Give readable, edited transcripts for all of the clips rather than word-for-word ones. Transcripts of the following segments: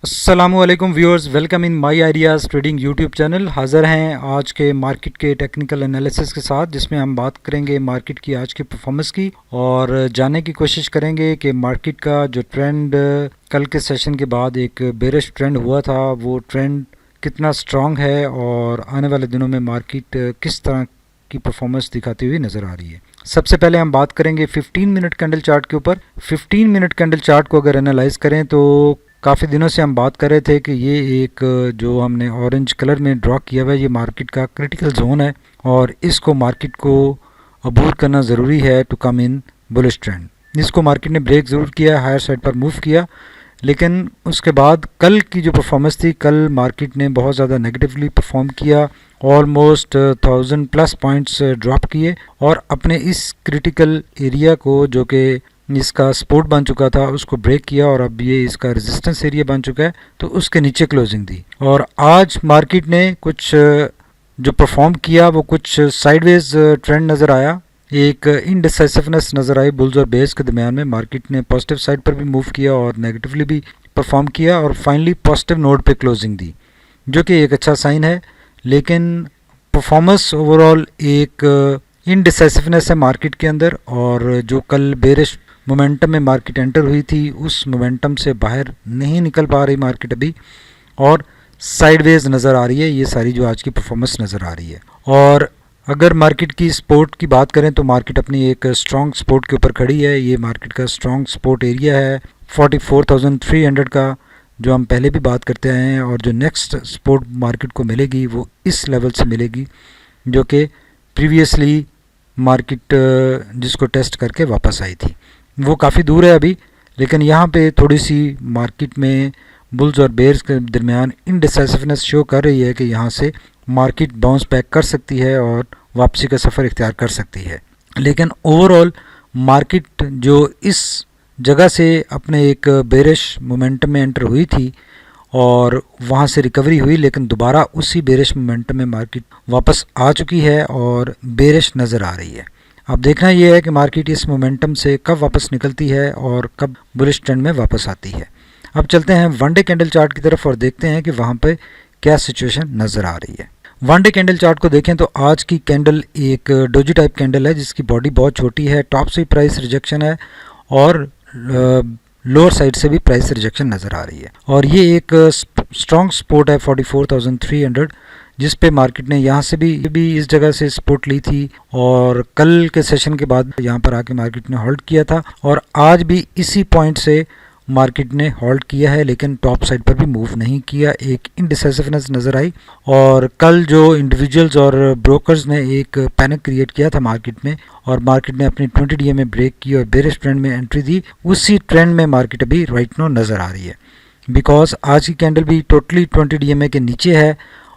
अस्सलामुअलैकुम viewers, welcome in my ideas trading YouTube channel. हाज़िर हैं आज के मार्केट के टेक्निकल एनालिसिस के साथ, जिसमें हम बात करेंगे मार्केट की आज की परफॉर्मेंस की और जानने की कोशिश करेंगे कि मार्केट का जो ट्रेंड कल के सेशन के बाद एक बेरिश ट्रेंड हुआ था, वो ट्रेंड कितना स्ट्रॉन्ग है और आने वाले दिनों में मार्केट किस तरह की परफॉर्मेंस दिखाती हुई नज़र आ रही है। सबसे पहले हम बात करेंगे 15 मिनट कैंडल चार्ट के ऊपर। 15 मिनट कैंडल चार्ट को अगर एनालाइज करें तो काफ़ी दिनों से हम बात कर रहे थे कि ये एक जो हमने ऑरेंज कलर में ड्रॉ किया हुआ है, ये मार्केट का क्रिटिकल जोन है और इसको मार्केट को अबूर करना ज़रूरी है to come in bullish trend. इसको मार्केट ने ब्रेक ज़रूर किया, हायर साइड पर मूव किया, लेकिन उसके बाद कल की जो परफॉर्मेंस थी, कल मार्केट ने बहुत ज़्यादा नेगेटिवली परफॉर्म किया, ऑलमोस्ट 1000+ पॉइंट्स ड्रॉप किए और अपने इस क्रिटिकल एरिया को, जो कि इसका सपोर्ट बन चुका था, उसको ब्रेक किया और अब ये इसका रेजिस्टेंस एरिया बन चुका है, तो उसके नीचे क्लोजिंग दी। और आज मार्केट ने कुछ जो परफॉर्म किया वो कुछ साइडवेज ट्रेंड नज़र आया, एक इनडिसाइसिवनेस नज़र आई बुल्स और बेयर्स के दरमियान में। मार्केट ने पॉजिटिव साइड पर भी मूव किया और नेगेटिवली भी परफॉर्म किया और फाइनली पॉजिटिव नोट पे क्लोजिंग दी, जो कि एक अच्छा साइन है। लेकिन परफॉर्मेंस ओवरऑल एक इनडिसाइसिवनेस है मार्केट के अंदर, और जो कल बेरिश मोमेंटम में मार्केट एंटर हुई थी, उस मोमेंटम से बाहर नहीं निकल पा रही मार्केट अभी और साइडवेज नज़र आ रही है। ये सारी जो आज की परफॉर्मेंस नज़र आ रही है। और अगर मार्केट की सपोर्ट की बात करें तो मार्केट अपनी एक स्ट्रॉन्ग सपोर्ट के ऊपर खड़ी है। ये मार्केट का स्ट्रॉन्ग सपोर्ट एरिया है 44,300 का, जो हम पहले भी बात करते आए हैं, और जो नेक्स्ट सपोर्ट मार्केट को मिलेगी वो इस लेवल से मिलेगी, जो कि प्रीवियसली मार्केट जिसको टेस्ट करके वापस आई थी। वो काफ़ी दूर है अभी, लेकिन यहाँ पे थोड़ी सी मार्केट में बुल्स और बेयर्स के दरमियान इनडिसाइसिवनेस शो कर रही है कि यहाँ से मार्केट बाउंस बैक कर सकती है और वापसी का सफ़र इख्तियार कर सकती है। लेकिन ओवरऑल मार्केट जो इस जगह से अपने एक बेरिश मोमेंटम में एंटर हुई थी और वहाँ से रिकवरी हुई, लेकिन दोबारा उसी बेरिश मोमेंटम में मार्केट वापस आ चुकी है और बेरिश नज़र आ रही है। अब देखना यह है कि मार्केट इस मोमेंटम से कब वापस निकलती है और कब बुलिश ट्रेंड में वापस आती है। अब चलते हैं वन डे कैंडल चार्ट की तरफ और देखते हैं कि वहाँ पे क्या सिचुएशन नज़र आ रही है। वन डे कैंडल चार्ट को देखें तो आज की कैंडल एक डोजी टाइप कैंडल है, जिसकी बॉडी बहुत छोटी है, टॉप से प्राइस रिजेक्शन है और लोअर साइड से भी प्राइस रिजेक्शन नज़र आ रही है। और ये एक स्ट्रॉन्ग सपोर्ट है 44,300, जिस पे मार्केट ने यहाँ से भी इस जगह से सपोर्ट ली थी और कल के सेशन के बाद यहाँ पर आके मार्केट ने होल्ड किया था और आज भी इसी पॉइंट से मार्केट ने होल्ड किया है, लेकिन टॉप साइड पर भी मूव नहीं किया। एक इनडिसाइसिवनेस नज़र आई और कल जो इंडिविजुअल्स और ब्रोकर्स ने एक पैनिक क्रिएट किया था मार्केट में और मार्केट ने अपनी 20 DA में ब्रेक की और बेरिश ट्रेंड में एंट्री दी, उसी ट्रेंड में मार्केट अभी राइट नाउ नज़र आ रही है। बिकॉज आज की कैंडल भी टोटली 20 DA के नीचे है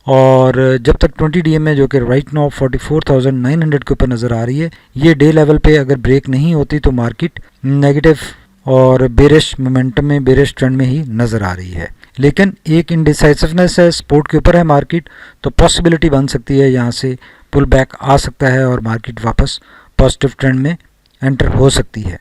और जब तक 20 DA जो कि राइट नाउ 44,900 के ऊपर नज़र आ रही है, ये डे लेवल पे अगर ब्रेक नहीं होती तो मार्केट नेगेटिव और बेरिश मोमेंटम में, बेरिश ट्रेंड में ही नज़र आ रही है। लेकिन एक इनडिसाइसिवनेस है, सपोर्ट के ऊपर है मार्केट, तो पॉसिबिलिटी बन सकती है यहाँ से पुल बैक आ सकता है और मार्केट वापस पॉजिटिव ट्रेंड में एंटर हो सकती है।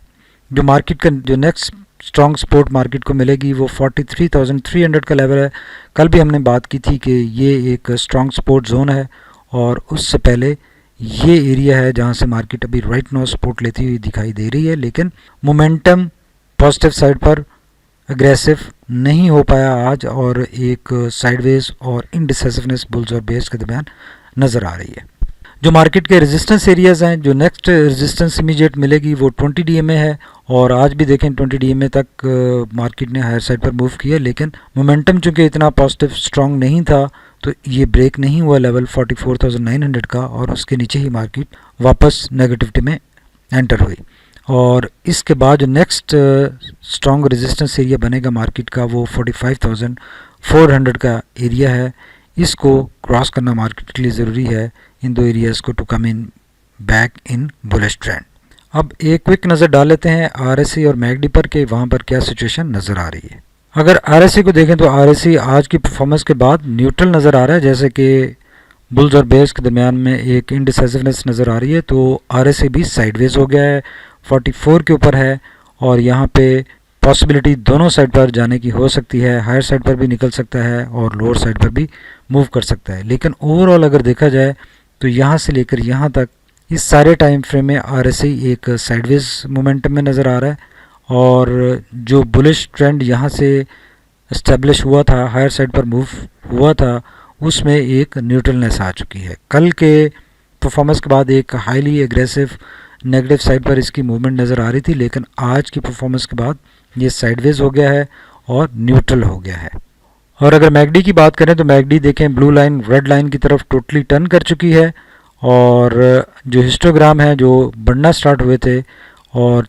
जो मार्केट का जो नेक्स्ट स्ट्रॉन्ग सपोर्ट मार्केट को मिलेगी वो 43,300 का लेवल है। कल भी हमने बात की थी कि ये एक स्ट्रॉन्ग सपोर्ट जोन है और उससे पहले ये एरिया है जहाँ से मार्केट अभी राइट नाउ सपोर्ट लेती हुई दिखाई दे रही है, लेकिन मोमेंटम पॉजिटिव साइड पर अग्रेसिव नहीं हो पाया आज और एक साइडवेज और इनडिसाइसिवनेस बुल्स और बेयर्स के दरमियान नज़र आ रही है। जो मार्केट के रेजिस्टेंस एरियाज़ हैं, जो नेक्स्ट रेजिस्टेंस इमीडिएट मिलेगी वो 20 DA में है और आज भी देखें 20 DA तक मार्केट ने हायर साइड पर मूव किया, लेकिन मोमेंटम चूँकि इतना पॉजिटिव स्ट्रॉन्ग नहीं था तो ये ब्रेक नहीं हुआ लेवल 44,900 का और उसके नीचे ही मार्केट वापस नेगेटिविटी में एंटर हुई। और इसके बाद जो नेक्स्ट स्ट्रॉन्ग रेजिस्टेंस एरिया बनेगा मार्केट का वो 45,400 का एरिया है। इसको क्रॉस करना मार्केट के लिए ज़रूरी है इन दो एरियाज़ को to come in back in bullish trend. अब एक क्विक नज़र डाल लेते हैं RSI और मैकडी पर कि वहाँ पर क्या सिचुएशन नज़र आ रही है। अगर RSI को देखें तो RSI आज की परफॉर्मेंस के बाद न्यूट्रल नज़र आ रहा है, जैसे कि बुल्स और बेयर्स के दरमियान में एक इनडिसाइसिवनेस नज़र आ रही है, तो RSI भी साइडवेज हो गया है, 44 के ऊपर है और यहाँ पे पॉसिबिलिटी दोनों साइड पर जाने की हो सकती है, हायर साइड पर भी निकल सकता है और लोअर साइड पर भी मूव कर सकता है। लेकिन ओवरऑल अगर देखा जाए तो यहाँ से लेकर यहाँ तक इस सारे टाइम फ्रेम में RSI एक साइडवेज मोमेंटम में नज़र आ रहा है और जो बुलिश ट्रेंड यहाँ से इस्टेब्लिश हुआ था, हायर साइड पर मूव हुआ था, उसमें एक न्यूट्रलनेस आ चुकी है। कल के परफॉर्मेंस के बाद एक हाईली एग्रेसिव नेगेटिव साइड पर इसकी मूवमेंट नज़र आ रही थी, लेकिन आज की परफॉर्मेंस के बाद ये साइडवेज हो गया है और न्यूट्रल हो गया है। और अगर मैकडी की बात करें तो मैकडी देखें ब्लू लाइन रेड लाइन की तरफ टोटली टर्न कर चुकी है और जो हिस्टोग्राम है जो बढ़ना स्टार्ट हुए थे और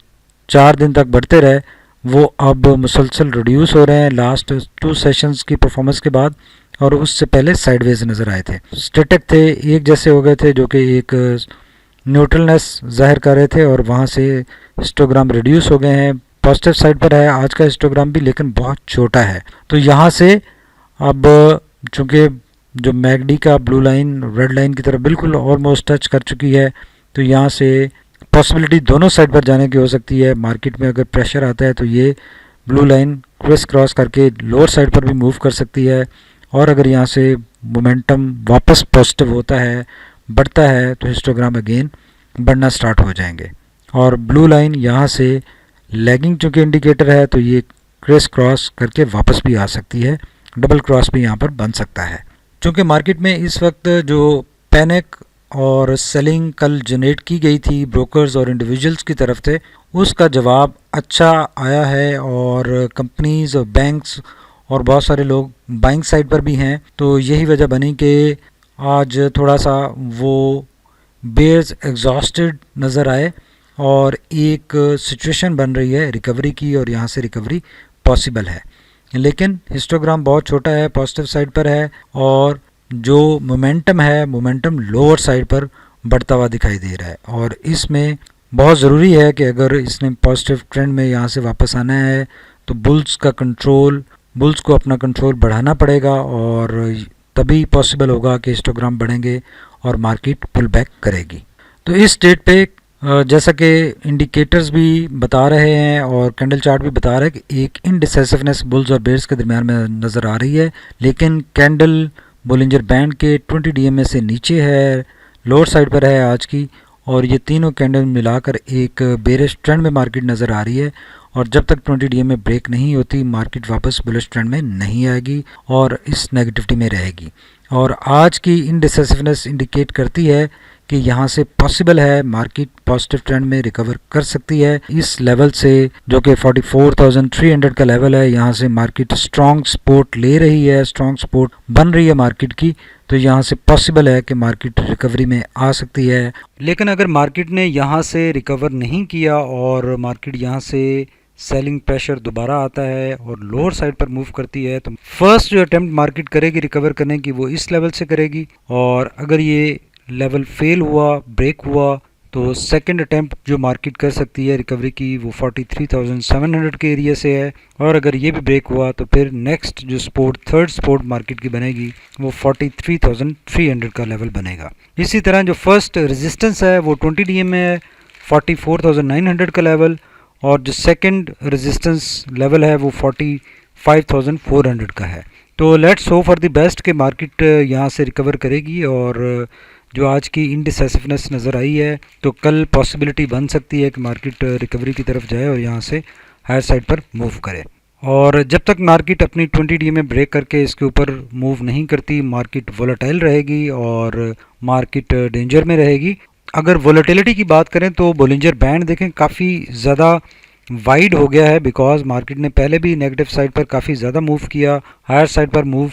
4 दिन तक बढ़ते रहे, वो अब मुसलसल रिड्यूस हो रहे हैं लास्ट 2 सेशंस की परफॉर्मेंस के बाद, और उससे पहले साइडवेज नज़र आए थे। स्टैटिक थे, एक जैसे हो गए थे, जो कि एक न्यूट्रलनेस जाहिर कर रहे थे और वहाँ से हिस्टोग्राम रिड्यूस हो गए हैं। पॉजिटिव साइड पर है आज का हिस्टोग्राम भी, लेकिन बहुत छोटा है। तो यहाँ से अब चूँकि जो मैकडी का ब्लू लाइन रेड लाइन की तरफ बिल्कुल ऑलमोस्ट टच कर चुकी है, तो यहाँ से पॉसिबिलिटी दोनों साइड पर जाने की हो सकती है। मार्केट में अगर प्रेशर आता है तो ये ब्लू लाइन क्रिस क्रॉस करके लोअर साइड पर भी मूव कर सकती है, और अगर यहाँ से मोमेंटम वापस पॉजिटिव होता है, बढ़ता है, तो हिस्टोग्राम अगेन बढ़ना स्टार्ट हो जाएंगे। और ब्लू लाइन यहाँ से लैगिंग चूँकि इंडिकेटर है, तो ये क्रिस क्रॉस करके वापस भी आ सकती है, डबल क्रॉस भी यहाँ पर बन सकता है। चूँकि मार्केट में इस वक्त जो पैनिक और सेलिंग कल जनरेट की गई थी ब्रोकर्स और इंडिविजुअल्स की तरफ से, उसका जवाब अच्छा आया है और कंपनीज और बैंक्स और बहुत सारे लोग बाइंग साइड पर भी हैं। तो यही वजह बनी कि आज थोड़ा सा वो बेयर्स एग्जॉस्टेड नज़र आए और एक सिचुएशन बन रही है रिकवरी की, और यहाँ से रिकवरी पॉसिबल है। लेकिन हिस्टोग्राम बहुत छोटा है, पॉजिटिव साइड पर है, और जो मोमेंटम है, मोमेंटम लोअर साइड पर बढ़ता हुआ दिखाई दे रहा है। और इसमें बहुत ज़रूरी है कि अगर इसने पॉजिटिव ट्रेंड में यहाँ से वापस आना है तो बुल्स को अपना कंट्रोल बढ़ाना पड़ेगा, और तभी पॉसिबल होगा कि हिस्टोग्राम बढ़ेंगे और मार्केट पुल बैक करेगी। तो इस स्टेट पे जैसा कि इंडिकेटर्स भी बता रहे हैं और कैंडल चार्ट भी बता रहा है कि एक इनडिसाइसिवनेस बुल्स और बेयर्स के दरमियान में नज़र आ रही है, लेकिन कैंडल बोलिंजर बैंड के 20 DMA से नीचे है, लोअर साइड पर है आज की, और ये तीनों कैंडल मिलाकर एक बेरिश ट्रेंड में मार्केट नज़र आ रही है। और जब तक 20 DMA ब्रेक नहीं होती, मार्केट वापस बुलिश ट्रेंड में नहीं आएगी और इस नेगेटिविटी में रहेगी। और आज की इनडिसाइसिवनेस इंडिकेट करती है कि यहाँ से पॉसिबल है मार्केट पॉजिटिव ट्रेंड में रिकवर कर सकती है। इस लेवल से जो कि 44,300 का लेवल है, यहाँ से मार्केट स्ट्रॉन्ग सपोर्ट ले रही है, स्ट्रॉन्ग सपोर्ट बन रही है मार्केट की। तो यहाँ से पॉसिबल है कि मार्केट रिकवरी में आ सकती है। लेकिन अगर मार्केट ने यहाँ से रिकवर नहीं किया और मार्केट यहाँ से सेलिंग प्रेशर दोबारा आता है और लोअर साइड पर मूव करती है, तो फर्स्ट जो अटेम्प्ट मार्केट करेगी रिकवर करने की वो इस लेवल से करेगी, और अगर ये लेवल फेल हुआ, ब्रेक हुआ, तो सेकंड अटेम्प्ट जो मार्केट कर सकती है रिकवरी की वो 43,700 के एरिया से है, और अगर ये भी ब्रेक हुआ तो फिर नेक्स्ट जो सपोर्ट थर्ड सपोर्ट मार्केट की बनेगी वो 43,300 का लेवल बनेगा। इसी तरह जो फर्स्ट रेजिस्टेंस है वो 20 DMA है, 44,900 का लेवल, और जो सेकंड रेजिस्टेंस लेवल है वो 45,400 का है। तो let's hope for the best कि मार्केट यहाँ से रिकवर करेगी, और जो आज की इनडिसाइसिवनेस नज़र आई है तो कल पॉसिबिलिटी बन सकती है कि मार्केट रिकवरी की तरफ जाए और यहाँ से हायर साइड पर मूव करे। और जब तक मार्केट अपनी 20 DMA ब्रेक करके इसके ऊपर मूव नहीं करती, मार्केट वोलेटाइल रहेगी और मार्केट डेंजर में रहेगी। अगर वोलेटिलिटी की बात करें तो बोलिंजर बैंड देखें काफ़ी ज़्यादा वाइड हो गया है, बिकॉज मार्केट ने पहले भी नेगेटिव साइड पर काफ़ी ज़्यादा मूव किया, हायर साइड पर मूव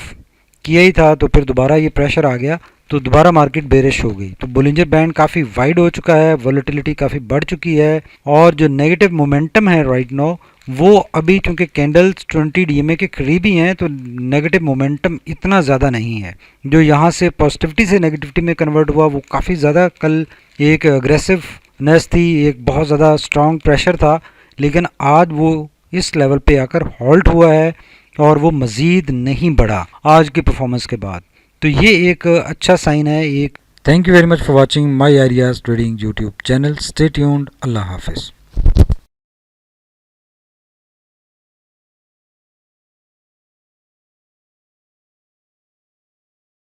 किया ही था, तो फिर दोबारा ये प्रेशर आ गया तो दोबारा मार्केट बेरिश हो गई। तो बोलिंजर बैंड काफ़ी वाइड हो चुका है, वोलेटिलिटी काफ़ी बढ़ चुकी है, और जो नेगेटिव मोमेंटम है राइट नाउ वो अभी चूँकि कैंडल्स 20 DMA के करीब ही हैं, तो नेगेटिव मोमेंटम इतना ज़्यादा नहीं है। जो यहाँ से पॉजिटिविटी से नेगेटिविटी में कन्वर्ट हुआ वो काफ़ी ज़्यादा कल एक अग्रेसिवनेस थी, एक बहुत ज़्यादा स्ट्रॉन्ग प्रेशर था, लेकिन आज वो इस लेवल पे आकर हॉल्ट हुआ है और वो मज़ीद नहीं बढ़ा आज की परफॉर्मेंस के बाद। तो ये एक अच्छा साइन है। एक thank you very much for watching my ideas trading YouTube channel. Stay tuned. अल्लाह हाफिज़।